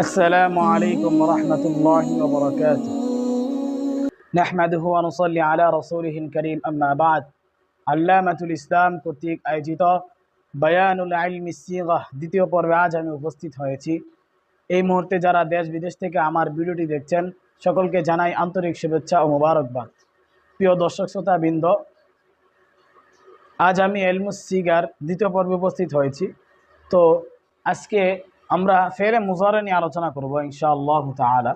السلام عليكم ورحمة الله وبركاته نحمده ونصلي على رسوله الكريم أما بعد আল্লামাতুল ইসলাম কর্তৃক আয়োজিত বায়ানুল ইলমি সিগাহ দ্বিতীয় পর্বে আজ আমি উপস্থিত হয়েছি। এই মুহূর্তে যারা দেশ বিদেশ থেকে আমার ভিডিওটি দেখছেন সকলকে জানাই আন্তরিক শুভেচ্ছা ও মোবারকবাদ। প্রিয় দর্শক শ্রোতা বৃন্দ, আজ আমি ইলমুস সিগার দ্বিতীয় পর্বে উপস্থিত হয়েছি। তো আজকে আমরা ফেলে মুজারে নিয়ে আলোচনা করব ইনশাআল্লাহ তাআলা।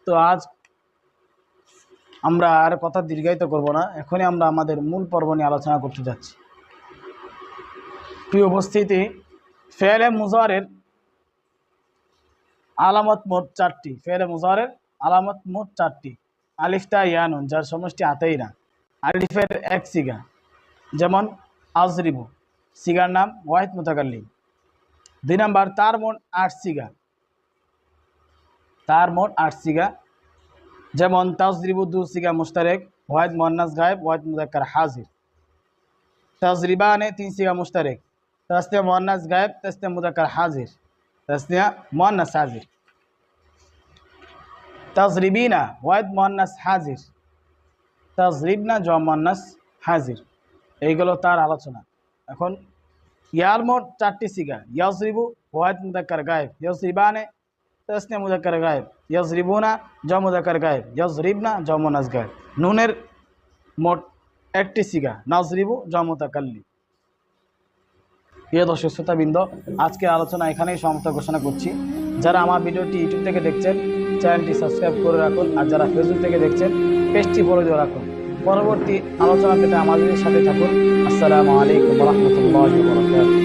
তো আজ আমরা আর কথা দীর্ঘায়িত করব না, এখনই আমরা আমাদের মূল পর্ব নিয়ে আলোচনা করতে যাচ্ছি। প্রিয় উপস্থিতি, ফেলে মুজারের আলামত মোট চারটি। ফেলে মুজারের আলামত মোট চারটি। আলিফতা ইয়ানুন, যার সমষ্টি আতাইনা। আলিফের এক সিগা, যেমন আজরিবু, সিগার নাম ওয়াহিদ মুতাকাল্লিম। 2 নাম্বার, তার মোট 8 সিগা। তার মোট 8 সিগা, যেমন তাজরিবু 2 সিগা মুশতারেক, ওয়াহিদ মুআন্নাস গায়েব, ওয়াহিদ মুযাক্কার হাজির। তাজরিবানে 3 সিগা মুশতারেক, তাসনিয়া মুআন্নাস গায়েব, তাসনিয়া মুযাক্কার হাজির, তাসনিয়া মুআন্নাস হাজির। তাজরিবিনা ওয়াহিদ মুআন্নাস হাজির, তাজরিবনা জমা মুআন্নাস হাজির। এইগুলো তার আলোচনা। এখন ইয়ার মোট 4টি সিগা। ইয়াজরিবু ওয়াহিদ মুযাক্কার গায়েব, ইয়াজরিবানে তাসনিয়া মুযাক্কার গায়েব, ইয়াজরিবুনা জমা মুযাক্কার গায়েব, ইয়াজরিবনা জমা মুআন্নাস গায়েব। নুনের মোট 1টি সিগা, নাজরিবু জমা মুতাকাল্লিম। প্রিয় দর্শক শ্রোতাবৃন্দ, আজকের আলোচনা এখানেই সমাপ্ত ঘোষণা করছি। যারা আমার ভিডিওটি ইউটিউব থেকে দেখছেন চ্যানেলটি সাবস্ক্রাইব করে রাখুন, আর যারা ফেসবুক থেকে দেখছেন পেজটি ফলো দিয়ে রাখুন। পরবর্তী আলোচনা পেতে আমাদের সাথে থাকুন। আসসালামু আলাইকুম ওয়া রাহমাতুল্লাহি ওয়া বারাকাতুহু।